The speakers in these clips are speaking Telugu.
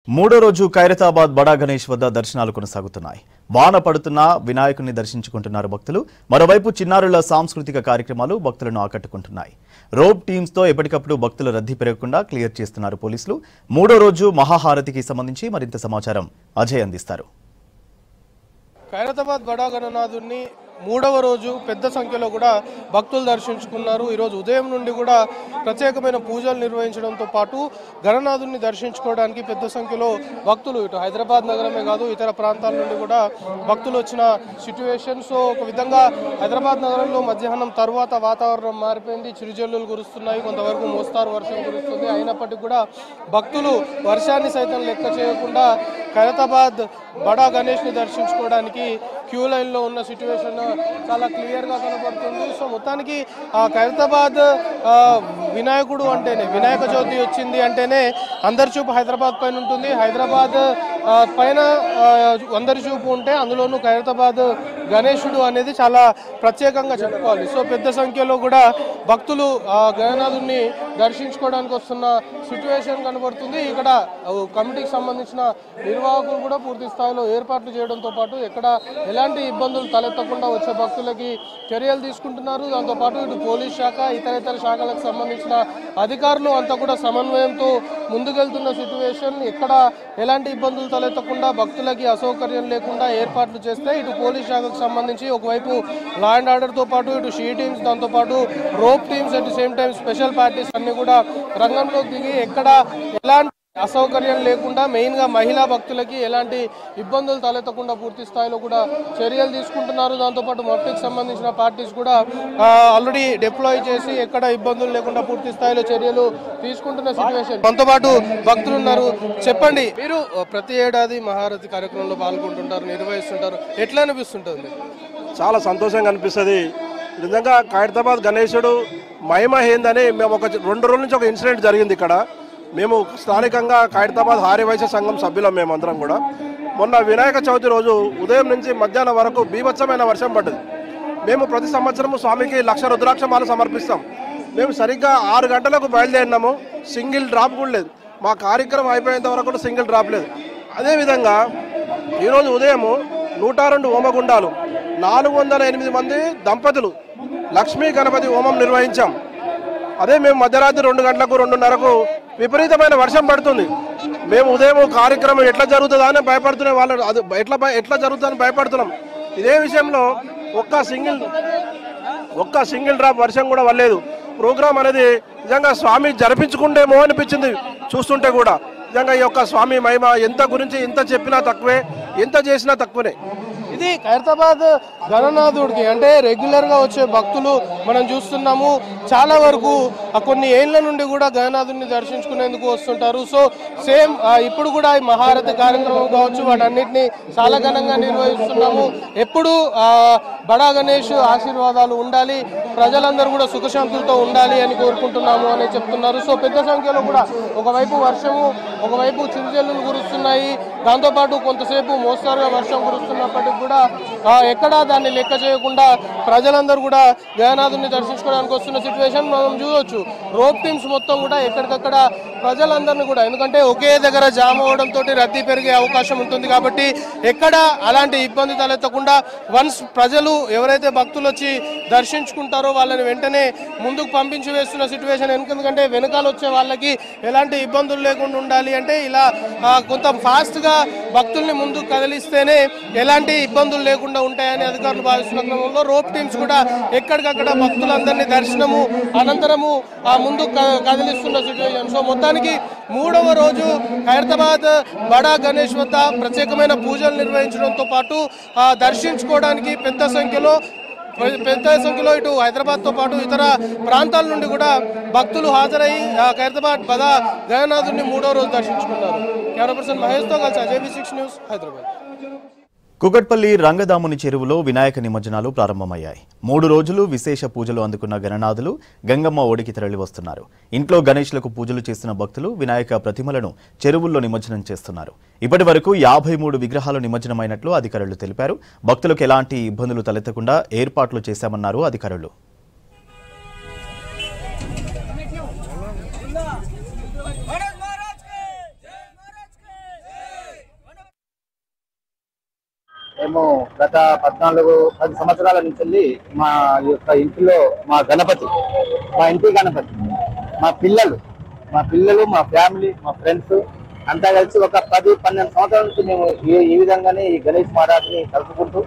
మూడో రోజు ఖైరతాబాద్ బడా గణేష్ వద్ద దర్శనాలు కొనసాగుతున్నాయి. వాన పడుతున్నా వినాయకుడిని దర్శించుకుంటున్నారు భక్తులు. మరోవైపు చిన్నారుల సాంస్కృతిక కార్యక్రమాలు భక్తులను ఆకట్టుకుంటున్నాయి. రోప్ టీమ్స్ తో ఎప్పటికప్పుడు భక్తుల రద్దీ పెరగకుండా క్లియర్ చేస్తున్నారు పోలీసులు. మూడో రోజు మహాహారతికి సంబంధించి మరింత సమాచారం అజయ్ అందిస్తారు. ఖైరతాబాద్ బడా గణనాథుని మూడవ రోజు పెద్ద సంఖ్యలో కూడా భక్తులు దర్శించుకున్నారు. ఈరోజు ఉదయం నుండి కూడా ప్రత్యేకమైన పూజలు నిర్వహించడంతో పాటు గణనాథుని దర్శించుకోవడానికి పెద్ద సంఖ్యలో భక్తులు ఇటు హైదరాబాద్ నగరమే కాదు ఇతర ప్రాంతాల నుండి కూడా భక్తులు వచ్చిన సిట్యువేషన్. సో ఒక విధంగా హైదరాబాద్ నగరంలో మధ్యాహ్నం తర్వాత వాతావరణం మారిపోయింది. చిరుజల్లులు కురుస్తున్నాయి, కొంతవరకు మోస్తారు వర్షం కురుస్తుంది. అయినప్పటికీ కూడా భక్తులు వర్షాన్ని సైతం లెక్క చేయకుండా ఖైరతాబాద్ బడా గణేష్ని దర్శించుకోవడానికి క్యూ లైన్లో ఉన్న సిట్యువేషన్ చాలా క్లియర్గా కనబడుతుంది. సో మొత్తానికి ఖైరతాబాద్ వినాయకుడు అంటేనే, వినాయక చవితి వచ్చింది అంటేనే అందరి చూపు హైదరాబాద్ పైన ఉంటుంది. హైదరాబాద్ పైన అందరి చూపు ఉంటే అందులోనూ ఖైరతాబాద్ గణేశుడు అనేది చాలా ప్రత్యేకంగా చెప్పుకోవాలి. సో పెద్ద సంఖ్యలో కూడా భక్తులు గణనాథుని దర్శించుకోవడానికి వస్తున్న సిట్యువేషన్ కనబడుతుంది. ఇక్కడ కమిటీకి సంబంధించిన నిర్వాహకులు కూడా పూర్తి స్థాయిలో ఏర్పాట్లు చేయడంతో పాటు ఎక్కడ ఎలాంటి ఇబ్బందులు తలెత్తకుండా వచ్చే భక్తులకి చర్యలు తీసుకుంటున్నారు. దాంతోపాటు ఇటు పోలీస్ శాఖ ఇతర శాఖలకు సంబంధించిన అధికారులు అంతా కూడా సమన్వయంతో ముందుకెళ్తున్న సిట్యువేషన్. ఎక్కడ ఎలాంటి ఇబ్బందులు తలెత్తకుండా భక్తులకి అసౌకర్యం లేకుండా ఏర్పాట్లు చేస్తే ఇటు పోలీస్ శాఖకు సంబంధించి ఒకవైపు లా అండ్ ఆర్డర్తో పాటు ఇటు షీ టీమ్స్, దాంతోపాటు rope teams, at the same time special parties అన్ని కూడా రంగంలోకి దిగి ఎక్కడ ఎలాంటి అసౌకర్యం లేకుండా మెయిన్గా మహిళా భక్తులకి ఎలాంటి ఇబ్బందులు తలెత్తకుండా పూర్తి స్థాయిలో కూడా చర్యలు తీసుకుంటున్నారు. దాంతోపాటు మఫ్టీకి సంబంధించిన పార్టీస్ కూడా ఆల్రెడీ డిప్లాయ్ చేసి ఎక్కడ ఇబ్బందులు లేకుండా పూర్తి స్థాయిలో చర్యలు తీసుకుంటున్న సిచ్యువేషన్. దాంతోపాటు భక్తులు ఉన్నారు. చెప్పండి, మీరు ప్రతి ఏడాది మహారథి కార్యక్రమంలో పాల్గొంటుంటారు, నిర్వహిస్తుంటారు, ఎట్లా అనిపిస్తుంటుంది? చాలా సంతోషంగా అనిపిస్తుంది. నిజంగా ఖైరతాబాద్ గణేశుడు మహిమ ఏందని మేము ఒక 2 రోజుల నుంచి ఒక ఇన్సిడెంట్ జరిగింది. ఇక్కడ మేము స్థానికంగా ఖైరతాబాద్ ఆర్యవైశ్య సంఘం సభ్యులం మేమందరం కూడా. మొన్న వినాయక చవితి రోజు ఉదయం నుంచి మధ్యాహ్నం వరకు బీభత్సమైన వర్షం పడ్డది. మేము ప్రతి సంవత్సరం స్వామికి 1,00,000 రుద్రాక్ష మాల సమర్పిస్తాం. మేము సరిగ్గా 6 గంటలకు బయలుదేరినాము, సింగిల్ డ్రాప్ కూడా లేదు. మా కార్యక్రమం అయిపోయేంత వరకు కూడా సింగిల్ డ్రాప్ లేదు. అదేవిధంగా ఈరోజు ఉదయం 102 హోమగుండాలు, 408 మంది దంపతులు లక్ష్మీ గణపతి హోమం నిర్వహించాం. అదే మేము మధ్యరాత్రి 2 గంటలకు 2:30కు విపరీతమైన వర్షం పడుతుంది. మేము ఉదయం కార్యక్రమం ఎట్లా జరుగుతుందా అని భయపడుతున్న వాళ్ళు, అది ఎట్లా జరుగుతుందని భయపడుతున్నాం. ఇదే విషయంలో ఒక్క సింగిల్ డ్రాప్ వర్షం కూడా వల్లేదు. ప్రోగ్రామ్ అనేది నిజంగా స్వామి జరిపించుకుంటేమో అనిపించింది చూస్తుంటే కూడా. నిజంగా ఈ యొక్క స్వామి మహిమ ఎంత గురించి ఎంత చెప్పినా తక్కువే, ఎంత చేసినా తక్కువనే. ఇది ఖైరతాబాద్ గణనాథుడికి అంటే రెగ్యులర్గా వచ్చే భక్తులు మనం చూస్తున్నాము. చాలా వరకు కొన్ని ఏళ్ల నుండి కూడా గణనాథుడిని దర్శించుకునేందుకు వస్తుంటారు. సో సేమ్ ఇప్పుడు కూడా ఈ మహారథి కార్యక్రమం కావచ్చు, వాటన్నిటిని చాలా ఘనంగా నిర్వహిస్తున్నాము. ఎప్పుడు బడా గణేష్ ఆశీర్వాదాలు ఉండాలి, ప్రజలందరూ కూడా సుఖశాంతులతో ఉండాలి అని కోరుకుంటున్నాము అని చెప్తున్నారు. సో పెద్ద సంఖ్యలో కూడా ఒకవైపు వర్షము, ఒకవైపు చిరుజల్లులు కురుస్తున్నాయి. దాంతోపాటు కొంతసేపు మోస్తారుగా వర్షం కురుస్తున్నప్పటికీ కూడా ఎక్కడా దాన్ని లెక్క చేయకుండా ప్రజలందరూ కూడా గణనాథుని దర్శించుకోవడానికి వస్తున్న సిచ్యువేషన్ మనం చూడవచ్చు. రోప్ టీమ్స్ మొత్తం కూడా ఎక్కడికక్కడ ప్రజలందరినీ కూడా, ఎందుకంటే ఒకే దగ్గర జామ్ అవడంతో రద్దీ పెరిగే అవకాశం ఉంటుంది కాబట్టి ఎక్కడ అలాంటి ఇబ్బంది తలెత్తకుండా వన్స్ ప్రజలు ఎవరైతే భక్తులు వచ్చి దర్శించుకుంటారో వాళ్ళని వెంటనే ముందుకు పంపించి వేస్తున్న సిచ్యువేషన్. ఎందుకంటే వెనకాల వచ్చే వాళ్ళకి ఎలాంటి ఇబ్బందులు లేకుండా ఉండాలి అంటే ఇలా కొంత ఫాస్ట్గా భక్తుల్ని ముందుకు కదిలిస్తేనే ఎలాంటి ఇబ్బందులు లేకుండా ఉంటాయని అధికారులు భావిస్తున్న క్రమంలో రోప్ టీమ్స్ కూడా ఎక్కడికక్కడ భక్తులందరినీ దర్శనము అనంతరము ముందుకు కదిలిస్తున్న సిచ్యువేషన్. సో మొత్తానికి మూడవ రోజు ఖైరతాబాద్ బడా గణేష్ వద్ద ప్రత్యేకమైన పూజలు నిర్వహించడంతో పాటు దర్శించుకోవడానికి పెద్ద సంఖ్యలో ఇటు హైదరాబాద్తో పాటు ఇతర ప్రాంతాల నుండి కూడా భక్తులు హాజరై ఖైరతాబాద్ బడా గణనాథుని మూడో రోజు దర్శించుకున్నారు. కెమెరా పర్సన్ మహేష్తో కలిసి అజయ్ V6 న్యూస్, హైదరాబాద్. కుకట్పల్లి రంగదాముని చెరువులో వినాయక నిమజ్జనాలు ప్రారంభమయ్యాయి. 3 రోజులు విశేష పూజలు అందుకున్న గణనాథులు గంగమ్మ ఒడికి తరలి వస్తున్నారు. ఇంట్లో గణేష్లకు పూజలు చేస్తున్న భక్తులు వినాయక ప్రతిమలను చెరువుల్లో నిమజ్జనం చేస్తున్నారు. ఇప్పటి వరకు 53 విగ్రహాలు నిమజ్జనమైనట్లు అధికారులు తెలిపారు. భక్తులకు ఎలాంటి ఇబ్బందులు తలెత్తకుండా ఏర్పాట్లు చేశామన్నారు అధికారులు. మేము గత 10 సంవత్సరాల నుంచి మా యొక్క ఇంటిలో మా గణపతి, మా ఇంటి గణపతి, మా పిల్లలు, మా ఫ్యామిలీ, మా ఫ్రెండ్స్ అంతా కలిసి ఒక 10-12 సంవత్సరాల నుంచి మేము ఈ విధంగానే ఈ గణేష్ మహారాజ్ని కలుపుకుంటూ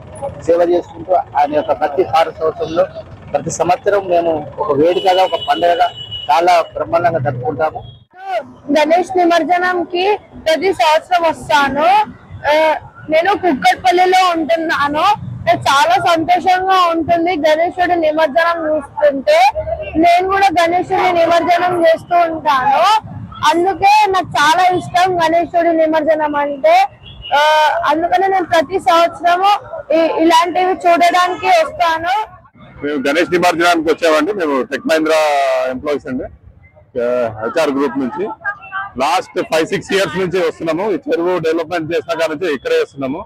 సేవ చేసుకుంటూ ఆయన యొక్క ప్రతి వారోత్సవంలో ప్రతి సంవత్సరం మేము ఒక వేడుకగా, ఒక పండుగగా చాలా బ్రహ్మాండంగా జరుపుకుంటాము. గణేష్ నిమజ్జనంకి ప్రతి సంవత్సరం వస్తాను. నేను కుక్కట్పల్లిలో ఉంటున్నాను. చాలా సంతోషంగా ఉంటుంది గణేశుడి నిమజ్జనం చూస్తుంటే. నేను కూడా గణేశుడి నిమజ్జనం చేస్తూ ఉంటాను. అందుకే నాకు చాలా ఇష్టం గణేశుడి నిమజ్జనం అంటే. అందుకనే నేను ప్రతి సంవత్సరము ఇలాంటివి చూడడానికి వస్తాను. మేము గణేష్ నిమజ్జనానికి వచ్చామండి. మేము టెక్ మహీంద్రా ఎంప్లాయీస్ అండి, హెచ్ఆర్ గ్రూప్ నుంచి. లాస్ట్ 5-6 ఇయర్స్ నుంచి వస్తున్నాము. ఈ చెరువు డెవలప్మెంట్ చేసిన కాడ నుంచి ఇక్కడే వస్తున్నాము.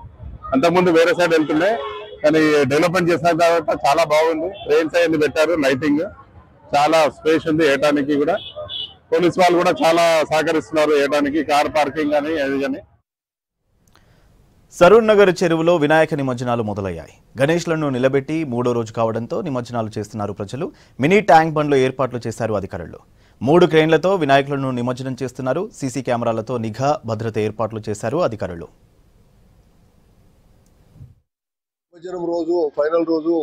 అంతకుముందు వేరే సైడ్ వెళ్తుండే, కానీ డెవలప్మెంట్ చేసిన తర్వాత చాలా బాగుంది. ట్రైన్స్ అయ్యింది పెట్టారు, లైటింగ్ చాలా స్పేస్ ఉంది. వేయడానికి కూడా పోలీస్ వాళ్ళు కూడా చాలా సహకరిస్తున్నారు, వేయడానికి కార్ పార్కింగ్ కానీ అది కానీ. సరూర్ నగర్ చెరువులో వినాయక నిమజ్జనాలు మొదలయ్యాయి. గణేష్లను నిలబెట్టి 3వ రోజు కావడంతో నిమజ్జనాలు చేస్తున్నారు ప్రజలు. మినీ ట్యాంక్ బండ్లో ఏర్పాట్లు చేశారు అధికారులు. 3 క్రేన్లతో వినాయకులను నిమజ్జనం చేస్తున్నారు. సీసీ కెమెరాలతో నిఘా, భద్రత ఏర్పాట్లు చేశారు అధికారులు. నిమజ్జనం రోజు ఫైనల్ రోజు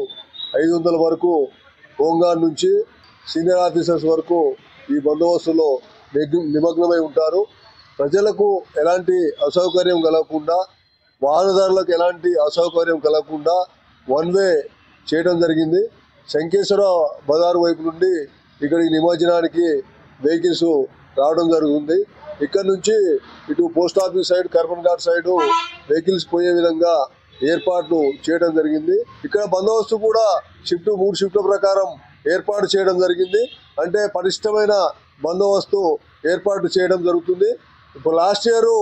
500 వరకు హోంగార్డ్ నుంచి సీనియర్ ఆఫీసర్స్ వరకు ఈ బందోబస్తులో నిమగ్నమై ఉంటారు. ప్రజలకు ఎలాంటి అసౌకర్యం కలగకుండా, వాహనదారులకు ఎలాంటి అసౌకర్యం కలగకుండా 1 వే చేయడం జరిగింది. శంకేశ్వర బజారు వైపు నుండి ఇక్కడికి నిమజ్జనానికి వెహికల్స్ రావడం జరుగుతుంది. ఇక్కడ నుంచి ఇటు post office side, Karmanghat side vehicles పోయే విధంగా ఏర్పాట్లు చేయడం జరిగింది. ఇక్కడ బందోబస్తు కూడా 3 షిఫ్ట్ల ప్రకారం ఏర్పాటు చేయడం జరిగింది. అంటే పటిష్టమైన బందోబస్తు ఏర్పాటు చేయడం జరుగుతుంది. ఇప్పుడు లాస్ట్ ఇయర్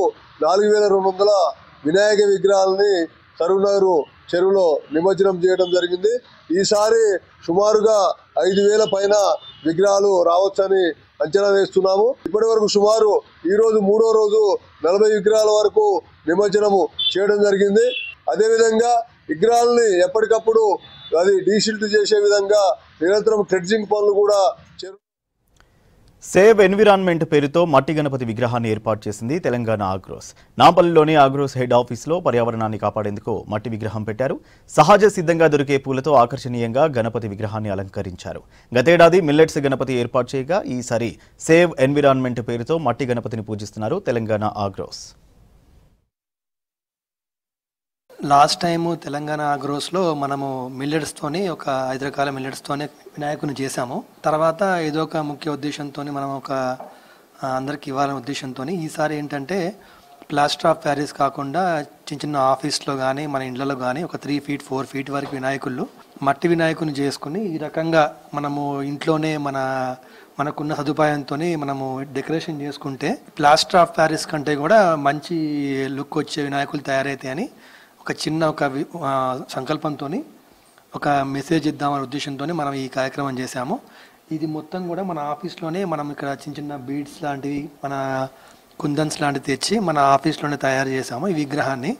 4200 వినాయక విగ్రహాలని సరూర్ నగర్ చెరువులో నిమజ్జనం చేయడం జరిగింది. ఈసారి సుమారుగా 5000 పైన విగ్రహాలు రావచ్చని అంచనా వేస్తున్నాము. ఇప్పటి వరకు సుమారు ఈ రోజు 3వ రోజు 40 విగ్రహాల వరకు నిమజ్జనము చేయడం జరిగింది. అదేవిధంగా విగ్రహాలని ఎప్పటికప్పుడు అది డీసిల్ట్ చేసే విధంగా నిరంతరం క్లెడ్జింగ్ పనులు కూడా సేవ్ ఎన్విరాన్మెంట్ పేరుతో మట్టి గణపతి విగ్రహాన్ని ఏర్పాటు చేసింది తెలంగాణ ఆగ్రోస్. నాంపల్లిలోని ఆగ్రోస్ హెడ్ ఆఫీస్లో పర్యావరణాన్ని కాపాడేందుకు మట్టి విగ్రహం పెట్టారు. సహజ సిద్ధంగా దొరికే పూలతో ఆకర్షణీయంగా గణపతి విగ్రహాన్ని అలంకరించారు. గతేడాది మిల్లెట్స్ గణపతి ఏర్పాటు చేయగా ఈసారి సేవ్ ఎన్విరాన్మెంట్ పేరుతో మట్టి గణపతిని పూజిస్తున్నారు తెలంగాణ ఆగ్రోస్. లాస్ట్ టైము తెలంగాణ ఆగ్రోస్లో మనము మిల్లెట్స్తోని ఒక 5 రకాల మిల్లెట్స్తోనే వినాయకుని చేశాము. తర్వాత ఏదో ఒక ముఖ్య ఉద్దేశంతో మనం అందరికి ఇవ్వాలనే ఉద్దేశంతో ఈసారి ఏంటంటే ప్లాస్టర్ ఆఫ్ ప్యారిస్ కాకుండా చిన్న ఆఫీస్లో కానీ మన ఇండ్లలో కానీ ఒక 3 feet 4 feet వరకు వినాయకుళ్ళు మట్టి వినాయకుని చేసుకుని ఈ రకంగా మనము ఇంట్లోనే మనకున్న సదుపాయంతో మనము డెకరేషన్ చేసుకుంటే ప్లాస్టర్ ఆఫ్ ప్యారిస్ కంటే కూడా మంచి లుక్ వచ్చే వినాయకులు తయారైతాయని ఒక చిన్న సంకల్పంతో ఒక మెసేజ్ ఇద్దామనే ఉద్దేశంతో మనం ఈ కార్యక్రమం చేశాము. ఇది మొత్తం కూడా మన ఆఫీస్లోనే మనం ఇక్కడ చిన్న బీడ్స్ లాంటివి, మన కుందన్స్ లాంటివి తెచ్చి మన ఆఫీస్లోనే తయారు చేశాము ఈ విగ్రహాన్ని.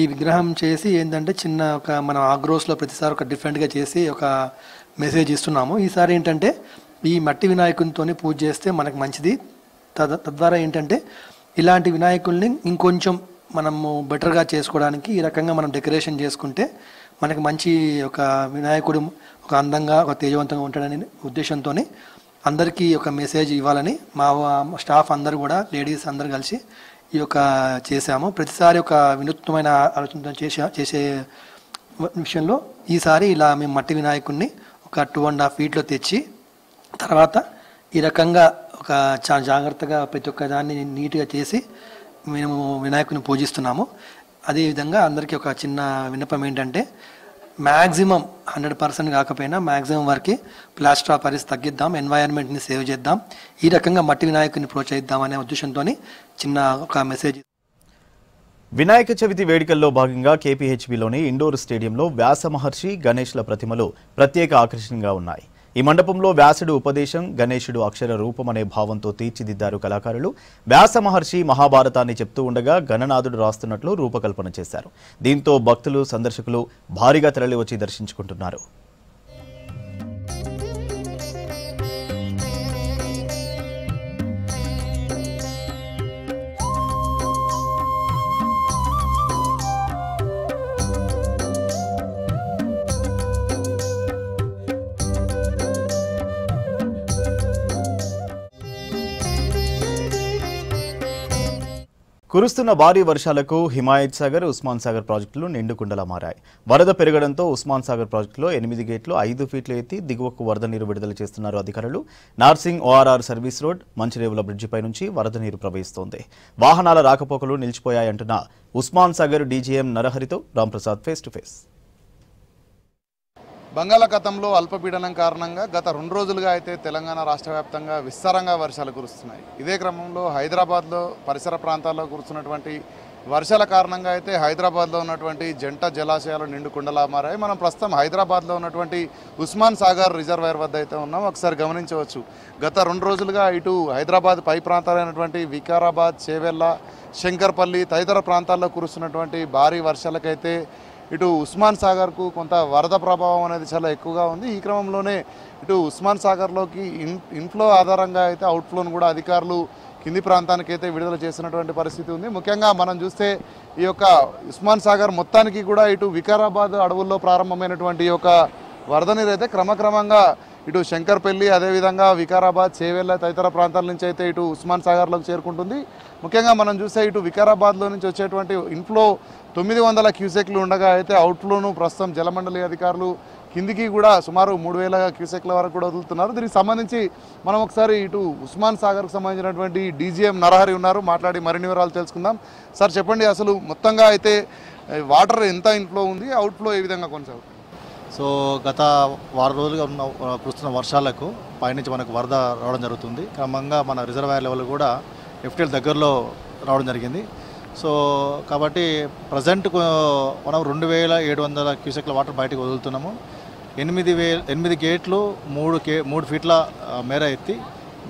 ఈ విగ్రహం చేసి ఏంటంటే మన ఆగ్రోస్లో ప్రతిసారి ఒక డిఫరెంట్గా చేసి ఒక మెసేజ్ ఇస్తున్నాము. ఈసారి ఏంటంటే ఈ మట్టి వినాయకునితో పూజ చేస్తే మనకు మంచిది. తద్వారా ఏంటంటే ఇలాంటి వినాయకుల్ని ఇంకొంచెం మనము బెటర్గా చేసుకోవడానికి ఈ రకంగా మనం డెకరేషన్ చేసుకుంటే మనకి మంచి ఒక వినాయకుడు ఒక అందంగా ఒక తేజవంతంగా ఉంటాడని ఉద్దేశంతో అందరికీ ఒక మెసేజ్ ఇవ్వాలని మా స్టాఫ్ అందరూ కూడా లేడీస్ అందరూ కలిసి ఈ యొక్క చేశాము. ప్రతిసారి ఒక వినూత్నమైన ఆలోచనతో చేసే విషయంలో ఈసారి ఇలా మేము మట్టి వినాయకుడిని ఒక 2.5 feet తెచ్చి తర్వాత ఈ రకంగా ఒక చాలా జాగ్రత్తగా ప్రతి ఒక్క దాన్ని నీట్గా చేసి మేము వినాయకుని పూజిస్తున్నాము. అదేవిధంగా అందరికీ ఒక చిన్న విన్నపం ఏంటంటే మ్యాక్సిమం 100% కాకపోయినా మ్యాక్సిమం వరకు ప్లాస్టర్ ఆఫ్ ప్యారిస్ తగ్గిద్దాం, ఎన్వైరన్మెంట్ని సేవ్ చేద్దాం, ఈ రకంగా మట్టి వినాయకుని ప్రోత్సహిద్దాం అనే ఉద్దేశంతో చిన్న ఒక మెసేజ్. వినాయక చవితి వేడుకల్లో భాగంగా కేపీహెచ్బీలోని ఇండోర్ స్టేడియంలో వ్యాస మహర్షి, గణేష్ల ప్రతిమలు ప్రత్యేక ఆకర్షణగా ఉన్నాయి. ఈ మండపంలో వ్యాసుడు ఉపదేశం, గణేశుడు అక్షర రూపం అనే భావంతో తీర్చిదిద్దారు కళాకారులు. వ్యాస మహర్షి మహాభారతాన్ని చెప్తూ ఉండగా గణనాథుడు రాస్తున్నట్లు రూపకల్పన చేశారు. దీంతో భక్తులు, సందర్శకులు భారీగా తరలివచ్చి దర్శించుకుంటున్నారు. కురుస్తున్న భారీ వర్షాలకు హిమాయత్ సాగర్, ఉస్మాన్ సాగర్ ప్రాజెక్టులు నిండుకుండలా మారాయి. వరద పెరగడంతో ఉస్మాన్ సాగర్ ప్రాజెక్టులో 8 గేట్లు 5 ఫీట్లు ఎత్తి దిగువకు వరద నీరు విడుదల చేస్తున్నారు అధికారులు. Narsingi ORR service road, Manchirevula బ్రిడ్జిపై నుంచి వరద నీరు ప్రవహిస్తోంది. వాహనాల రాకపోకలు నిలిచిపోయాయంటున్న ఉస్మాన్ సాగర్ డీజీఎం నరహరితో రాంప్రసాద్ ఫేస్ టు ఫేస్. బంగాళాఖాతంలో అల్పపీడనం కారణంగా గత 2 రోజులుగా అయితే తెలంగాణ రాష్ట్ర వ్యాప్తంగా విస్తారంగా వర్షాలు కురుస్తున్నాయి. ఇదే క్రమంలో హైదరాబాద్లో పరిసర ప్రాంతాల్లో కురుస్తున్నటువంటి వర్షాల కారణంగా అయితే హైదరాబాద్లో ఉన్నటువంటి జంట జలాశయాలు నిండుకుండలా మారాయి. మనం ప్రస్తుతం హైదరాబాద్లో ఉన్నటువంటి ఉస్మాన్ సాగర్ రిజర్వాయర్ వద్ద అయితే ఉన్నాం. ఒకసారి గమనించవచ్చు, గత 2 రోజులుగా ఇటు హైదరాబాద్ పై ప్రాంతాలైనటువంటి వికారాబాద్, చేవెళ్ళ, శంకర్పల్లి తదితర ప్రాంతాల్లో కురుస్తున్నటువంటి భారీ వర్షాలకైతే ఇటు ఉస్మాన్ సాగర్కు కొంత వరద ప్రభావం అనేది చాలా ఎక్కువగా ఉంది. ఈ క్రమంలోనే ఇటు ఉస్మాన్ సాగర్లోకి ఇన్ఫ్లో ఆధారంగా అయితే అవుట్ఫ్లోను కూడా అధికారులు కింది ప్రాంతానికి అయితే విడుదల చేసినటువంటి పరిస్థితి ఉంది. ముఖ్యంగా మనం చూస్తే ఈ యొక్క ఉస్మాన్ సాగర్ మొత్తానికి కూడా ఇటు వికారాబాద్ అడవుల్లో ప్రారంభమైనటువంటి ఈ యొక్క వరద నీరు అయితే క్రమక్రమంగా ఇటు శంకర్పల్లి, అదేవిధంగా వికారాబాద్, చేవెళ్ళ తదితర ప్రాంతాల నుంచి అయితే ఇటు ఉస్మాన్ సాగర్లోకి చేరుకుంటుంది. ముఖ్యంగా మనం చూస్తే ఇటు వికారాబాద్లో నుంచి వచ్చేటువంటి ఇన్ఫ్లో 900 క్యూసెక్లు ఉండగా అయితే అవుట్ఫ్లోను ప్రస్తుతం జలమండలి అధికారులు కిందికి కూడా సుమారు 3000 క్యూసెక్ల వరకు కూడా వదులుతున్నారు. దీనికి సంబంధించి మనం ఒకసారి ఇటు ఉస్మాన్ సాగర్కు సంబంధించినటువంటి డీజీఎం నరహరి ఉన్నారు, మాట్లాడి మరిన్ని వివరాలు తెలుసుకుందాం. సార్ చెప్పండి, అసలు మొత్తంగా అయితే వాటర్ ఎంత ఇన్ఫ్లో ఉంది, అవుట్ఫ్లో ఏ విధంగా కొనసాగుతుంది? సో గత వారం రోజులుగా కురుస్తున్న వర్షాలకు పైనుంచి మనకు వరద రావడం జరుగుతుంది. క్రమంగా మన రిజర్వాయర్ లెవెల్ కూడా FTL దగ్గరలో రావడం జరిగింది. సో కాబట్టి ప్రజెంట్ మనం 2700 క్యూసెక్ల వాటర్ బయటకు వదులుతున్నాము. 8 గేట్లు 3 ఫీట్ల మేర ఎత్తి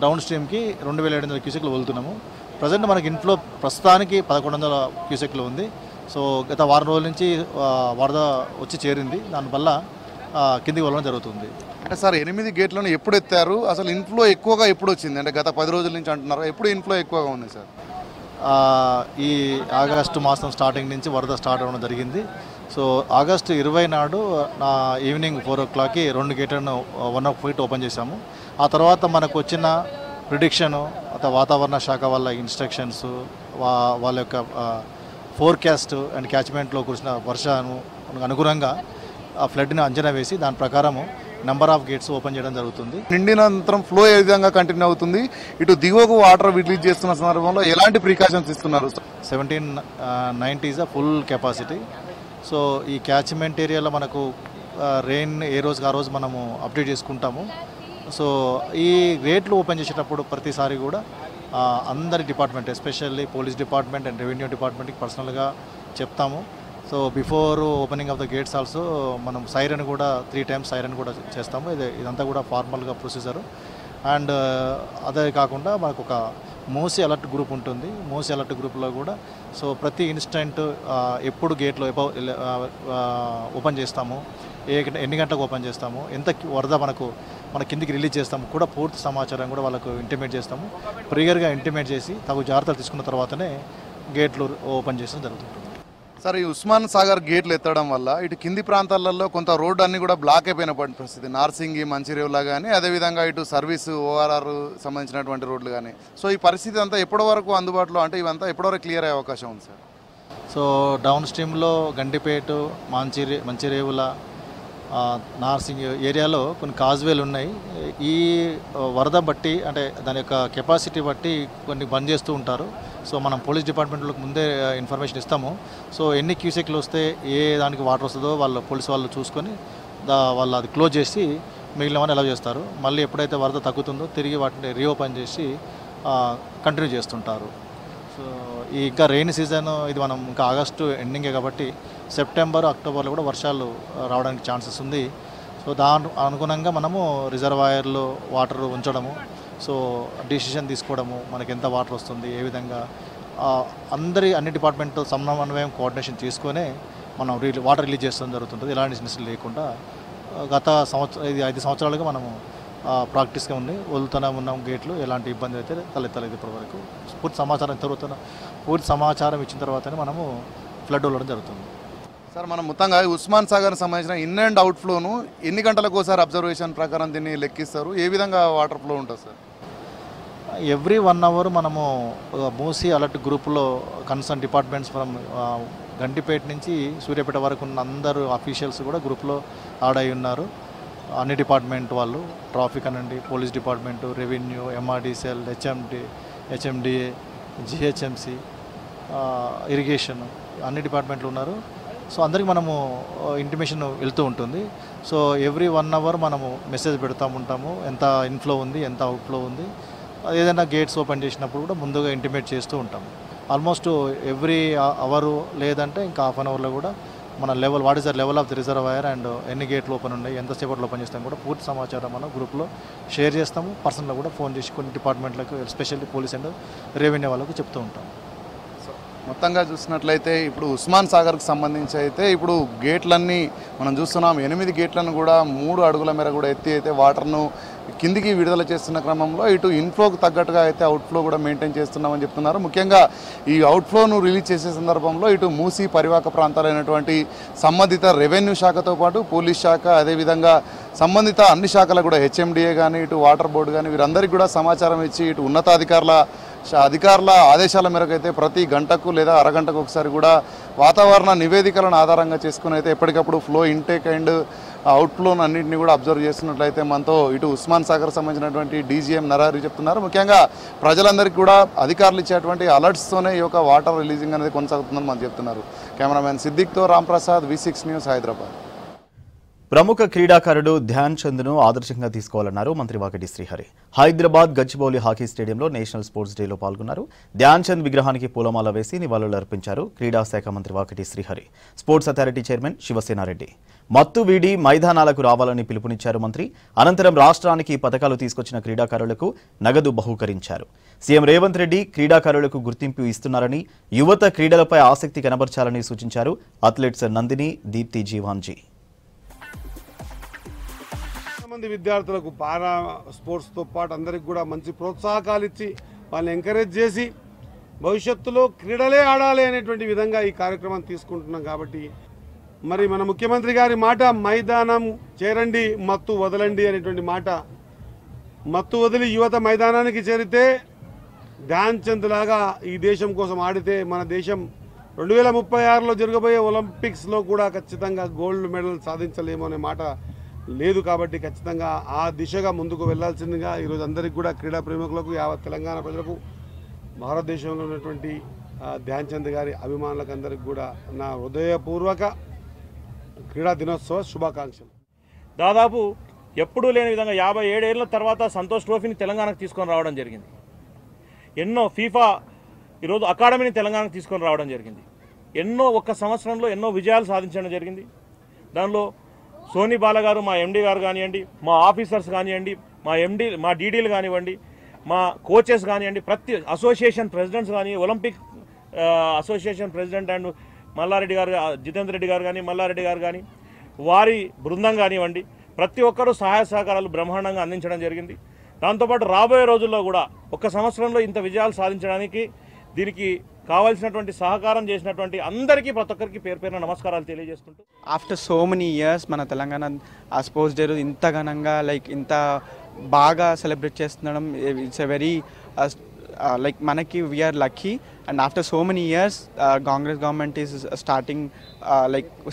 డౌన్ స్ట్రీమ్కి 2700 క్యూసెక్లు వదులుతున్నాము. ప్రజెంట్ మనకి ఇన్ఫ్లో ప్రస్తుతానికి 1100 క్యూసెక్లు ఉంది. సో గత వారం రోజుల నుంచి వరద వచ్చి చేరింది, దానివల్ల కిందికి వెళ్ళడం జరుగుతుంది. అంటే సార్ 8 గేట్లను ఎప్పుడు ఎత్తారు, అసలు ఇన్ఫ్లో ఎక్కువగా ఎప్పుడు వచ్చింది? అంటే గత 10 రోజుల నుంచి అంటున్నారు, ఎప్పుడు ఇన్ఫ్లో ఎక్కువగా ఉంది సార్? ఈ ఆగస్టు మాసం స్టార్టింగ్ నుంచి వరద స్టార్ట్ అవ్వడం జరిగింది. సో ఆగస్టు 20 నాడు ఈవినింగ్ 4 o'clockకి 2 గేట్లను 1 feet ఓపెన్ చేశాము. ఆ తర్వాత మనకు వచ్చిన ప్రిడిక్షను, వాతావరణ శాఖ వాళ్ళ ఇన్స్ట్రక్షన్స్, వాళ్ళ యొక్క ఫోర్కాస్ట్ అండ్ క్యాచ్మెంట్లో కురిసిన వర్షాను అనుగుణంగా ఆ ఫ్లడ్ని అంచనా వేసి దాని ప్రకారము నెంబర్ ఆఫ్ గేట్స్ ఓపెన్ చేయడం జరుగుతుంది. నిండినంతరం ఫ్లో ఏ విధంగా కంటిన్యూ అవుతుంది? ఇటు దిగువకు వాటర్ రిలీజ్ చేస్తున్న సందర్భంలో ఎలాంటి ప్రికాషన్స్ ఇస్తున్నారు? 1790 is a full capacity. So ఈ క్యాచ్మెంట్ ఏరియాలో మనకు రెయిన్ ఏ రోజుకి ఆ రోజు మనము అప్డేట్ చేసుకుంటాము. సో ఈ రేట్లు ఓపెన్ చేసేటప్పుడు ప్రతిసారి కూడా అందరి department, especially police department and revenue డిపార్ట్మెంట్కి పర్సనల్గా చెప్తాము. So before opening of the gates also మనం సైరన్ కూడా 3 times సైరన్ కూడా చేస్తాము. ఇదంతా కూడా ఫార్మల్గా ప్రొసీజరు. అండ్ అదే కాకుండా మనకు ఒక మోసి అలర్ట్ గ్రూప్ ఉంటుంది. మోసి అలర్ట్ గ్రూప్లో కూడా సో ప్రతి ఇన్స్టెంట్ ఎప్పుడు గేట్లో ఓపెన్ చేస్తాము, ఎన్ని గంటలకు ఓపెన్ చేస్తాము, ఎంత వరద మన కిందికి రిలీజ్ చేస్తాము కూడా పూర్తి సమాచారం కూడా వాళ్ళకు ఇంటిమేట్ చేస్తాము. ప్రియర్గా ఇంటిమేట్ చేసి తగు జాగ్రత్తలు తీసుకున్న తర్వాతనే గేట్లు ఓపెన్ చేయడం జరుగుతుంది. సార్, ఈ ఉస్మాన్ సాగర్ గేట్లు ఎత్తడం వల్ల ఇటు కింది ప్రాంతాలలో కొంత రోడ్డు అన్ని కూడా బ్లాక్ అయిపోయిన పరిస్థితి, నార్సింగి, మంచిరేవులా కానీ, అదేవిధంగా ఇటు సర్వీసు ORR సంబంధించినటువంటి రోడ్లు కానీ. సో ఈ పరిస్థితి అంతా ఎప్పటి వరకు అందుబాటులో, అంటే ఇవంతా ఎప్పటివరకు క్లియర్ అయ్యే అవకాశం ఉంది sir? So down స్ట్రీమ్లో Gandipet, Manchirevula, Narsingi ఏరియాలో కొన్ని కాజ్వేలు ఉన్నాయి. ఈ వరద బట్టి అంటే దాని యొక్క కెపాసిటీ బట్టి కొన్ని బంద్ చేస్తూ ఉంటారు. సో మనం పోలీస్ డిపార్ట్మెంట్లకు ముందే ఇన్ఫర్మేషన్ ఇస్తాము. సో ఎన్ని క్యూసెక్లు వస్తే ఏ దానికి వాటర్ వస్తుందో పోలీస్ వాళ్ళు చూసుకొని వాళ్ళు అది క్లోజ్ చేసి మిగిలినవన్నీ అలౌ చేస్తారు. మళ్ళీ ఎప్పుడైతే వరద తగ్గుతుందో తిరిగి వాటిని రీఓపెన్ చేసి కంటిన్యూ చేస్తుంటారు. సో ఇంకా రెయిన్ సీజన్ ఇది మనం ఇంకా ఆగస్టు ఎండింగే కాబట్టి సెప్టెంబర్, అక్టోబర్లో కూడా వర్షాలు రావడానికి ఛాన్సెస్ ఉంది. సో దాని అనుగుణంగా మనము రిజర్వాయర్లో వాటర్ ఉంచడము, సో డిసిషన్ తీసుకోవడము, మనకి ఎంత వాటర్ వస్తుంది, ఏ విధంగా అన్ని డిపార్ట్మెంట్తో సమన్వయం కోఆర్డినేషన్ చేసుకునే మనం వాటర్ రిలీజ్ చేస్తడం జరుగుతుంటుంది. ఎలాంటి సమస్యలు లేకుండా గత 5 సంవత్సరాలుగా మనము ప్రాక్టీస్గా ఉంది, వదులుతూనే ఉన్నాం గేట్లు. ఎలాంటి ఇబ్బంది అయితే తలెత్తలేదు ఇప్పటివరకు. పూర్తి సమాచారం ఇచ్చిన తర్వాతనే మనము ఫ్లడ్ వదలడం జరుగుతుంది. సార్, మనం మొత్తంగా ఉస్మాన్ సాగర్ సంబంధించిన ఇన్ అండ్ అవుట్ ఫ్లోను ఎన్ని గంటలకు ఒకసారి అబ్జర్వేషన్ ప్రకారం దీన్ని లెక్కిస్తారు? ఏ విధంగా వాటర్ ఫ్లో ఉంటుంది సార్? ఎవ్రీ 1 hour మనము మూసీ అలర్ట్ గ్రూప్లో కన్సర్న్ డిపార్ట్మెంట్స్ ఫ్రమ్ గంటిపేట నుంచి సూర్యాపేట వరకు ఉన్న అందరూ అఫీషియల్స్ కూడా గ్రూప్లో యాడ్ అయి ఉన్నారు. అన్ని డిపార్ట్మెంట్ వాళ్ళు, ట్రాఫిక్ అనండి, police department, revenue, MRDCL, HMDA, GHMC, irrigation, అన్ని డిపార్ట్మెంట్లు ఉన్నారు. సో అందరికి మనము ఇంటిమేషన్ వెళ్తూ ఉంటుంది. సో ఎవ్రీ 1 hour మనము మెసేజ్ పెడతా ఉంటాము, ఎంత ఇన్ఫ్లో ఉంది, ఎంత అవుట్ఫ్లో ఉంది. ఏదైనా గేట్స్ ఓపెన్ చేసినప్పుడు కూడా ముందుగా ఇంటిమేట్ చేస్తూ ఉంటాము. ఆల్మోస్ట్ ఎవ్రీ అవరు లేదంటే ఇంకా ½ an hourలో కూడా మన level, what is the level of the reservoir and ఎన్ని గేట్లు ఓపెన్ ఉన్నాయి, ఎంతసేపట్లో ఓపెన్ చేస్తాం కూడా పూర్తి సమాచారం మనం గ్రూప్లో షేర్ చేస్తాము. పర్సనల్గా కూడా ఫోన్ చేసి కొన్ని డిపార్ట్మెంట్లకు, ఎస్పెషల్లీ పోలీస్ అండ్ రెవెన్యూ వాళ్ళకు చెప్తూ ఉంటాం. మొత్తంగా చూసినట్లయితే ఇప్పుడు ఉస్మాన్ సాగర్కి సంబంధించి అయితే ఇప్పుడు గేట్లన్నీ మనం చూస్తున్నాం. 8 గేట్లను కూడా 3 అడుగుల మేర కూడా ఎత్తి అయితే వాటర్ను కిందికి విడుదల చేస్తున్న క్రమంలో ఇటు ఇన్ఫ్లోకి తగ్గట్టుగా అయితే అవుట్ఫ్లో కూడా మెయింటైన్ చేస్తున్నామని చెప్తున్నారు. ముఖ్యంగా ఈ అవుట్ఫ్లోను రిలీజ్ చేసే సందర్భంలో ఇటు మూసీ పరివాహక ప్రాంతాలైనటువంటి సంబంధిత రెవెన్యూ శాఖతో పాటు పోలీస్ శాఖ, అదేవిధంగా సంబంధిత అన్ని శాఖలకు కూడా హెచ్ఎండిఏ కానీ, ఇటు వాటర్ బోర్డు కానీ వీరందరికీ కూడా సమాచారం ఇచ్చి ఇటు ఉన్నతాధికారుల ఆదేశాల మేరకు అయితే ప్రతి గంటకు లేదా అరగంటకు ఒకసారి కూడా వాతావరణ నివేదికలను ఆధారంగా చేసుకుని అయితే ఎప్పటికప్పుడు ఫ్లో ఇంటేక్ అండ్ అవుట్ఫ్లోను అన్నింటినీ కూడా అబ్జర్వ్ చేస్తున్నట్లయితే మనతో ఇటు ఉస్మాన్ సాగర్ సంబంధించినటువంటి డీజీఎం నరహరి చెప్తున్నారు. ముఖ్యంగా ప్రజలందరికీ కూడా అధికారులు ఇచ్చేటువంటి అలర్ట్స్తోనే ఈ యొక్క వాటర్ రిలీజింగ్ అనేది కొనసాగుతుందని మనం చెప్తున్నారు. కెమెరామెన్ సిద్దిక్తో రాంప్రసాద్, V6 న్యూస్, హైదరాబాద్. ప్రముఖ క్రీడాకారుడు ధ్యాన్ చంద్ను ఆదర్శంగా తీసుకోవాలన్నారు మంత్రి వాకటి శ్రీహరి. హైదరాబాద్ గచ్చిబౌలి హాకీ స్టేడియంలో నేషనల్ స్పోర్ట్స్ డేలో పాల్గొన్నారు. ధ్యాన్ చంద్ విగ్రహానికి పూలమాల వేసి నివాళులు అర్పించారు క్రీడా శాఖ మంత్రి Vakati Srihari. Sports authority chairman Shiva Sena Reddy మత్తు వీడి మైదానాలకు రావాలని పిలుపునిచ్చారు మంత్రి. అనంతరం రాష్ట్రానికి పథకాలు తీసుకొచ్చిన క్రీడాకారులకు నగదు బహూకరించారు. సీఎం రేవంత్ రెడ్డి క్రీడాకారులకు గుర్తింపు ఇస్తున్నారని, యువత క్రీడలపై ఆసక్తి కనబర్చాలని సూచించారు అథ్లెట్స్ నందిని, దీప్తి జీవాన్జీ. మంది విద్యార్థులకు పారా స్పోర్ట్స్తో పాటు అందరికి కూడా మంచి ప్రోత్సాహకాలు ఇచ్చి వాళ్ళని ఎంకరేజ్ చేసి భవిష్యత్తులో క్రీడలే ఆడాలి అనేటువంటి విధంగా ఈ కార్యక్రమం తీసుకుంటున్నాం. కాబట్టి మరి మన ముఖ్యమంత్రి గారి మాట, మైదానం చేరండి మత్తు వదలండి అనేటువంటి మాట, మత్తు వదిలి యువత మైదానానికి చేరితే ధ్యాన్ చంద్ లాగా ఈ దేశం కోసం ఆడితే మన దేశం 2036లో జరగబోయే ఒలింపిక్స్లో కూడా ఖచ్చితంగా గోల్డ్ మెడల్ సాధించలేము అనే మాట లేదు. కాబట్టి ఖచ్చితంగా ఆ దిశగా ముందుకు వెళ్లాల్సిందిగా ఈరోజు అందరికీ కూడా క్రీడా ప్రేమికులకు, యావత్ తెలంగాణ ప్రజలకు, భారతదేశంలో ఉన్నటువంటి ధ్యాన్ చంద్ గారి అభిమానులకు అందరికీ కూడా నా హృదయపూర్వక క్రీడా దినోత్సవ శుభాకాంక్షలు. దాదాపు ఎప్పుడూ లేని విధంగా 57 ఏళ్ల తర్వాత సంతోష్ ట్రోఫీని తెలంగాణకు తీసుకొని రావడం జరిగింది. ఎన్నో ఫీఫా ఈరోజు అకాడమీని తెలంగాణకు తీసుకొని రావడం జరిగింది. ఒక్క సంవత్సరంలో ఎన్నో విజయాలు సాధించడం జరిగింది. దానిలో సోనీ బాలగారు, మా ఎండీ గారు కానివ్వండి, మా ఆఫీసర్స్ కానివ్వండి, మా డీడీలు కానివ్వండి, మా కోచెస్ కానివ్వండి, ప్రతి అసోసియేషన్ ప్రెసిడెంట్స్ కానీ, Olympic association president and Mallareddy గారు, జితేందర్ రెడ్డి గారు కానీ, మల్లారెడ్డి గారు కానీ, వారి బృందం కానివ్వండి, ప్రతి ఒక్కరూ సహాయ సహకారాలు బ్రహ్మాండంగా అందించడం జరిగింది. దాంతోపాటు రాబోయే రోజుల్లో కూడా ఒక్క సంవత్సరంలో ఇంత విజయాలు సాధించడానికి దీనికి కావాల్సినటువంటి సహకారం చేసినటువంటి అందరికీ, ప్రతి ఒక్కరికి పేరు పేరున నమస్కారాలు తెలియజేసుకుంటూ, ఆఫ్టర్ సో మెనీ ఇయర్స్ మన తెలంగాణ ఆ స్పోర్ట్స్ డే ఇంత ఘనంగా ఇంత బాగా సెలబ్రేట్ చేస్తుండడం, ఇట్స్ ఎ వెరీ మనకి we are lucky. And after so many years Congress government is starting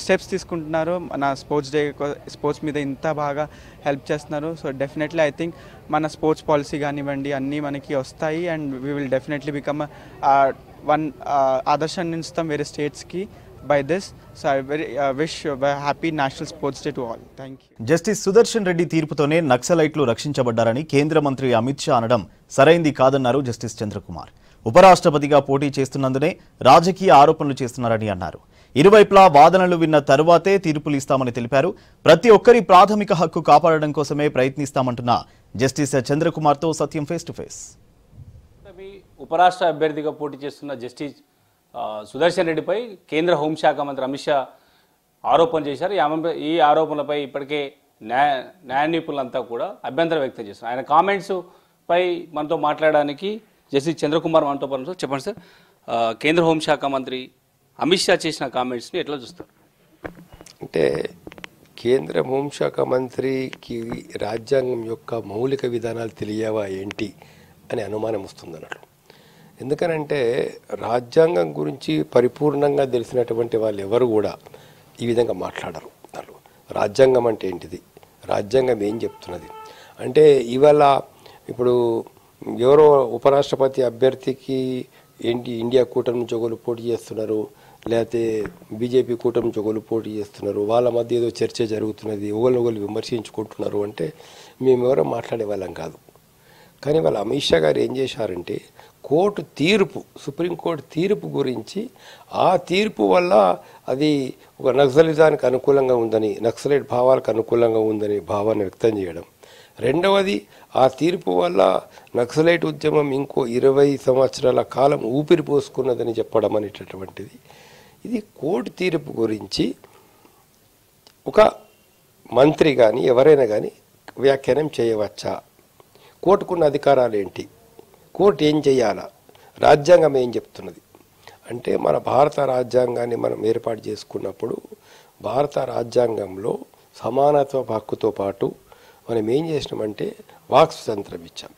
steps తీసుకుంటున్నారు. మన స్పోర్ట్స్ మీద ఇంత బాగా హెల్ప్ చేస్తున్నారు. సో డెఫినెట్లీ ఐ థింక్ మన స్పోర్ట్స్ పాలసీ కానివ్వండి అన్నీ మనకి వస్తాయి. And we will definitely become one ఆదర్శాన్ని ఇస్తాం వేరే స్టేట్స్కి by this. So I wish a happy National Sports Day to all. Thank you. Justice Sudarshan Reddy తీర్పుతోనే నక్సలైట్లు రక్షించబడ్డారని కేంద్ర మంత్రి అమిత్ షా అనడం సరైంది కాదన్నారు జస్టిస్ చంద్రకుమార్. ఉపరాష్ట్రపతిగా పోటీ చేస్తున్నందునే రాజకీయ ఆరోపణలు చేస్తున్నారని అన్నారు. ఇరువైపులా వాదనలు విన్న తరువాతే తీర్పులు ఇస్తామని తెలిపారు. ప్రతి ఒక్కరి ప్రాథమిక హక్కు కాపాడడం కోసమే ప్రయత్నిస్తామంటున్న జస్టిస్ చంద్రకుమార్తో సత్యం ఫేస్ టు ఫేస్. ఉపరాష్ట్ర అభ్యర్థిగా పోటీ చేస్తున్న జస్టిస్ సుదర్శన్ రెడ్డిపై కేంద్ర హోంశాఖ మంత్రి అమిత్ షా ఆరోపణ చేశారు. ఈ ఆరోపణలపై ఇప్పటికే న్యాయ నిపుణులంతా కూడా అభ్యంతరం వ్యక్తం చేస్తున్నారు. ఆయన కామెంట్స్ పై మనతో మాట్లాడడానికి జస్టిస్ చంద్రకుమార్ మనతో పాటు. చెప్పండి సార్, కేంద్ర హోంశాఖ మంత్రి అమిత్ షా చేసిన కామెంట్స్ని ఎట్లా చూస్తారు? అంటే కేంద్ర హోంశాఖ మంత్రికి రాజ్యాంగం యొక్క మౌలిక విధానాలు తెలియవా ఏంటి అని అనుమానం వస్తుంది అన్నట్లు. ఎందుకనంటే రాజ్యాంగం గురించి పరిపూర్ణంగా తెలిసినటువంటి వాళ్ళు ఎవరు కూడా ఈ విధంగా మాట్లాడరు. వాళ్ళు రాజ్యాంగం అంటే ఏంటిది, రాజ్యాంగం ఏం చెప్తున్నది అంటే, ఇవాళ ఇప్పుడు ఎవరో ఉపరాష్ట్రపతి అభ్యర్థికి ఏంటి ఇండియా కూటమి నుంచి ఒకరు పోటీ చేస్తున్నారు, లేకపోతే బీజేపీ కూటమి నుంచి ఒకరు పోటీ చేస్తున్నారు, వాళ్ళ మధ్య ఏదో చర్చ జరుగుతున్నది, ఒకరు విమర్శించుకుంటున్నారు అంటే మేమెవరో మాట్లాడే వాళ్ళం కాదు. కానీ వాళ్ళ అమిత్ షా గారు ఏం చేశారంటే కోర్టు తీర్పు, సుప్రీంకోర్టు తీర్పు గురించి, ఆ తీర్పు వల్ల అది ఒక నక్సలిజానికి అనుకూలంగా ఉందని, నక్సలైట్ భావాలకు అనుకూలంగా ఉందని భావాన్ని వ్యక్తం చేయడం. రెండవది, ఆ తీర్పు వల్ల నక్సలైట్ ఉద్యమం ఇంకో 20 సంవత్సరాల కాలం ఊపిరి పోసుకున్నదని చెప్పడం అనేటటువంటిది. ఇది కోర్టు తీర్పు గురించి ఒక మంత్రి కానీ ఎవరైనా కానీ వ్యాఖ్యానం చేయవచ్చా? కోర్టుకున్న అధికారాలు ఏంటి, కోర్టు ఏం చేయాలా, రాజ్యాంగం ఏం చెప్తున్నది అంటే, మన భారత రాజ్యాంగాన్ని మనం ఏర్పాటు చేసుకున్నప్పుడు భారత రాజ్యాంగంలో సమానత్వ హక్కుతో పాటు మనం ఏం చేసినామంటే వాక్ స్వతంత్రం ఇచ్చాం.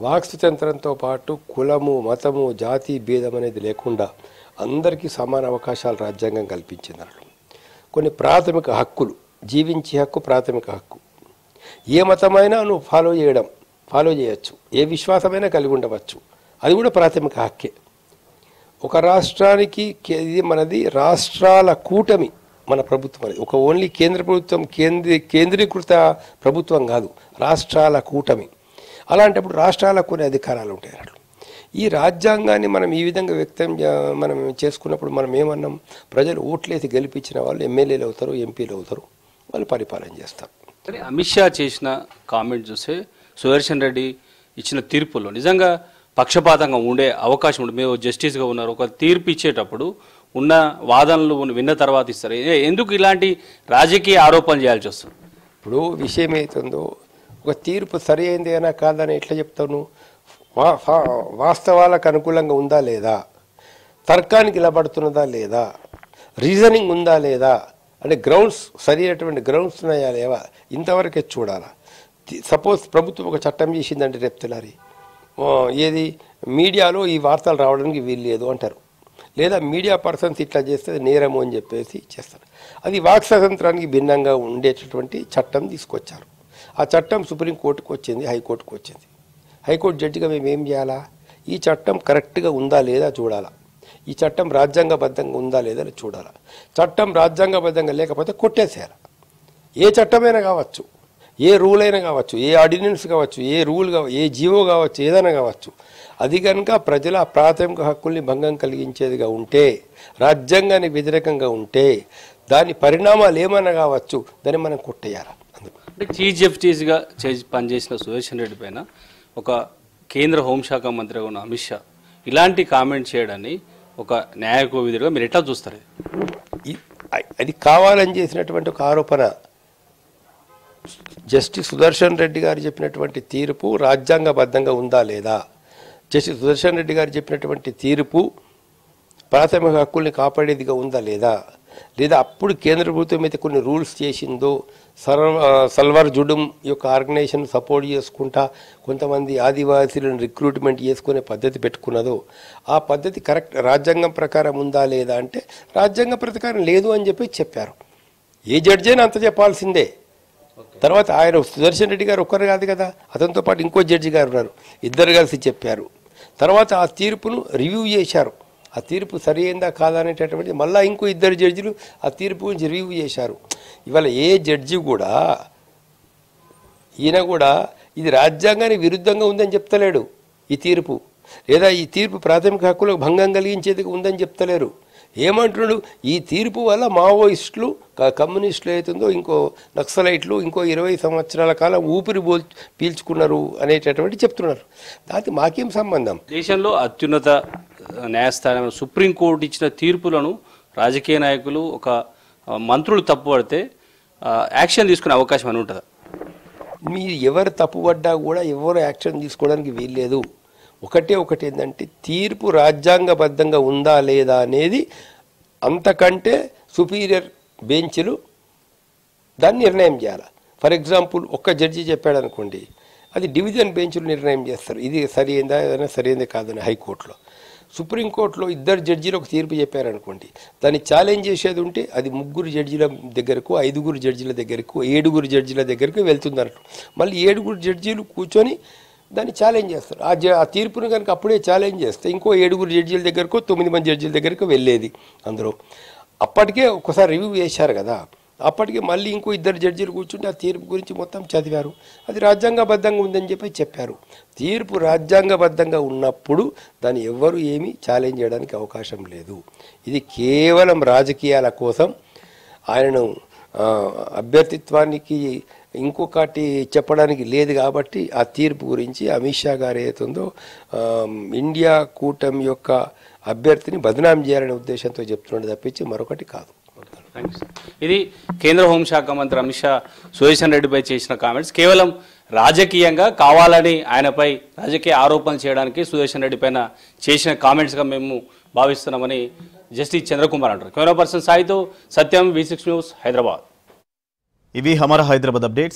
వాక్ స్వతంత్రంతో పాటు కులము, మతము, జాతి భేదం అనేది లేకుండా అందరికీ సమాన అవకాశాలు రాజ్యాంగం కల్పించింది. అన్నట్లు కొన్ని ప్రాథమిక హక్కులు, జీవించే హక్కు ప్రాథమిక హక్కు, ఏ మతమైనా నువ్వు ఫాలో చేయొచ్చు, ఏ విశ్వాసమైనా కలిగి ఉండవచ్చు, అది కూడా ప్రాథమిక హక్కే. ఒక రాష్ట్రానికి ఇది మనది రాష్ట్రాల కూటమి మన ప్రభుత్వం అనేది, ఒక ఓన్లీ కేంద్ర ప్రభుత్వం కేంద్రీకృత ప్రభుత్వం కాదు, రాష్ట్రాల కూటమి. అలాంటప్పుడు రాష్ట్రాలకు కొన్ని అధికారాలు ఉంటాయి అన్నట్లు. ఈ రాజ్యాంగాన్ని మనం ఈ విధంగా మనం చేసుకున్నప్పుడు మనం ఏమన్నాం, ప్రజలు ఓట్లేసి గెలిపించిన వాళ్ళు ఎమ్మెల్యేలు అవుతారు, ఎంపీలు అవుతారు, వాళ్ళు పరిపాలన చేస్తారు. అమిత్ షా చేసిన కామెంట్ చూస్తే సుదర్శన్ రెడ్డి ఇచ్చిన తీర్పులో నిజంగా పక్షపాతంగా ఉండే అవకాశం ఉంటుంది. మీరు జస్టిస్గా ఉన్నారు, ఒక తీర్పు ఇచ్చేటప్పుడు ఉన్న వాదనలు విన్న తర్వాత ఇస్తారు. ఎందుకు ఇలాంటి రాజకీయ ఆరోపణలు చేయాల్సి వస్తుంది? ఇప్పుడు విషయం అవుతుందో, ఒక తీర్పు సరి అయింది అయినా కాదని ఎట్లా చెప్తాను? వాస్తవాలకు అనుకూలంగా ఉందా లేదా, తర్కానికి నిలబడుతున్నదా లేదా, రీజనింగ్ ఉందా లేదా, అంటే గ్రౌండ్స్ సరి అయినటువంటి గ్రౌండ్స్ ఉన్నాయా లేవా, ఇంతవరకే చూడాలా. సపోజ్ ప్రభుత్వం ఒక చట్టం చేసిందంటే రేపు తెల్లారి ఏది మీడియాలో ఈ వార్తలు రావడానికి వీలు లేదు అంటారు, లేదా మీడియా పర్సన్స్ ఇట్లా చేస్తే నేరము అని చెప్పేసి చేస్తారు. అది వాక్ స్వాతంత్రానికి భిన్నంగా ఉండేటటువంటి చట్టం తీసుకొచ్చారు. ఆ చట్టం సుప్రీంకోర్టుకు వచ్చింది, హైకోర్టుకు వచ్చింది. హైకోర్టు జడ్జిగా మేము ఏం చేయాలా? ఈ చట్టం కరెక్ట్గా ఉందా లేదా చూడాలా, ఈ చట్టం రాజ్యాంగబద్ధంగా ఉందా లేదా చూడాలా. చట్టం రాజ్యాంగబద్ధంగా లేకపోతే కొట్టేసేయాలి. ఏ చట్టమైనా కావచ్చు, ఏ రూల్ అయినా కావచ్చు, ఏ ఆర్డినెన్స్ కావచ్చు, ఏ రూల్ ఏ జీవో కావచ్చు, ఏదైనా కావచ్చు, అది కనుక ప్రజల ప్రాథమిక హక్కుల్ని భంగం కలిగించేదిగా ఉంటే, రాజ్యాంగానికి వ్యతిరేకంగా ఉంటే, దాని పరిణామాలు ఏమైనా కావచ్చు, దాన్ని మనం కొట్టేయాలి. అంటే చీఫ్ జస్టిస్గా పనిచేసిన సుదర్శన్ రెడ్డి పైన ఒక కేంద్ర హోంశాఖ మంత్రిగా ఉన్న అమిత్ షా ఇలాంటి కామెంట్ చేయడాన్ని ఒక న్యాయ కోవిదుడిగా మీరు ఎట్లా చూస్తారు? అది కావాలని చేసినటువంటి ఒక ఆరోపణ. జస్టిస్ సుదర్శన్ రెడ్డి గారు చెప్పినటువంటి తీర్పు రాజ్యాంగబద్ధంగా ఉందా లేదా, జస్టిస్ సుదర్శన్ రెడ్డి గారు చెప్పినటువంటి తీర్పు ప్రాథమిక హక్కుల్ని కాపాడేదిగా ఉందా లేదా, లేదా అప్పుడు కేంద్ర ప్రభుత్వం అయితే కొన్ని రూల్స్ చేసిందో, సల్వార్ జుడుం యొక్క ఆర్గనైజేషన్ సపోర్ట్ చేసుకుంటా కొంతమంది ఆదివాసీలను రిక్రూట్మెంట్ చేసుకునే పద్ధతి పెట్టుకున్నదో, ఆ పద్ధతి కరెక్ట్ రాజ్యాంగం ప్రకారం ఉందా లేదా అంటే రాజ్యాంగం ప్రకారం లేదు అని చెప్పారు. ఏ జడ్జి అయినా అంత చెప్పాల్సిందే. తర్వాత ఆయన సుదర్శన్ రెడ్డి గారు ఒక్కరు కాదు కదా, అతనితో పాటు ఇంకో జడ్జి గారు ఉన్నారు, ఇద్దరు కలిసి చెప్పారు. తర్వాత ఆ తీర్పును రివ్యూ చేశారు. ఆ తీర్పు సరి అయిందా కాదా అనేటటువంటి మళ్ళీ ఇంకో ఇద్దరు జడ్జిలు ఆ తీర్పు గురించి రివ్యూ చేశారు. ఇవాళ ఏ జడ్జి కూడా ఈయన కూడా ఇది రాజ్యాంగానికి విరుద్ధంగా ఉందని చెప్తలేడు ఈ తీర్పు, లేదా ఈ తీర్పు ప్రాథమిక హక్కులకు భంగం కలిగించేది ఉందని చెప్తలేరు. ఏమంటున్నాడు, ఈ తీర్పు వల్ల మావోయిస్టులు కమ్యూనిస్టులు అవుతుందో ఇంకో నక్సలైట్లు ఇంకో 20 సంవత్సరాల కాలం ఊపిరి పీల్చుకున్నారు అనేటటువంటి చెప్తున్నారు. దానికి మాకేం సంబంధం? దేశంలో అత్యున్నత న్యాయస్థానం సుప్రీంకోర్టు ఇచ్చిన తీర్పులను రాజకీయ నాయకులు ఒక మంత్రులు తప్పుపడితే యాక్షన్ తీసుకునే అవకాశం అని ఉంటుందా? మీరు ఎవరు తప్పుపడ్డా కూడా ఎవరు యాక్షన్ తీసుకోవడానికి వీల్లేదు. ఒకటి ఏంటంటే తీర్పు రాజ్యాంగబద్ధంగా ఉందా లేదా అనేది అంతకంటే సుపీరియర్ బెంచ్లు దాన్ని నిర్ణయం చేయాలి. ఫర్ ఎగ్జాంపుల్ ఒక్క జడ్జి చెప్పాడు అనుకోండి, అది డివిజన్ బెంచ్లు నిర్ణయం చేస్తారు, ఇది సరైందా ఏదైనా సరైందే కాదని. హైకోర్టులో, సుప్రీంకోర్టులో 2 జడ్జీలు ఒక తీర్పు చెప్పారనుకోండి, దాన్ని ఛాలెంజ్ చేసేది ఉంటే అది 3 జడ్జీల దగ్గరకు, 5 జడ్జీల దగ్గరకు, 7 జడ్జీల దగ్గరకు వెళ్తుంది అన్నట్టు. మళ్ళీ 7 జడ్జీలు కూర్చొని దాన్ని ఛాలెంజ్ చేస్తారు. ఆ తీర్పును కనుక అప్పుడే ఛాలెంజ్ చేస్తే ఇంకో 7 జడ్జీల దగ్గరకు, 9 మంది జడ్జీల దగ్గరకు వెళ్ళేది. అందరూ అప్పటికే ఒకసారి రివ్యూ చేశారు కదా, అప్పటికే మళ్ళీ ఇంకో 2 జడ్జీలు కూర్చుంటే ఆ తీర్పు గురించి మొత్తం చదివారు, అది రాజ్యాంగబద్ధంగా ఉందని చెప్పారు. తీర్పు రాజ్యాంగబద్ధంగా ఉన్నప్పుడు దాన్ని ఎవ్వరూ ఏమీ ఛాలెంజ్ చేయడానికి అవకాశం లేదు. ఇది కేవలం రాజకీయాల కోసం ఆయనను అభ్యర్థిత్వానికి ఇంకొకటి చెప్పడానికి లేదు కాబట్టి ఆ తీర్పు గురించి అమిత్ షా గారు ఏతుందో ఇండియా కూటమి యొక్క అభ్యర్థిని బదనాం చేయాలనే ఉద్దేశంతో చెప్తున్నాడు తప్పించి మరొకటి కాదు. ఇది కేంద్ర హోంశాఖ మంత్రి అమిత్ షా సుదర్శన్ రెడ్డిపై చేసిన కామెంట్స్ కేవలం రాజకీయంగా కావాలని ఆయనపై రాజకీయ ఆరోపణలు చేయడానికి సుదర్శన్ రెడ్డి పైన చేసిన కామెంట్స్గా మేము భావిస్తున్నామని జస్టిస్ చంద్రకుమార్ అంటారు. కెమెరా పర్సన్ సాయితో సత్యం, V6 న్యూస్, హైదరాబాద్. ఇవి హమారా హైదరాబాద్ అప్డేట్స్.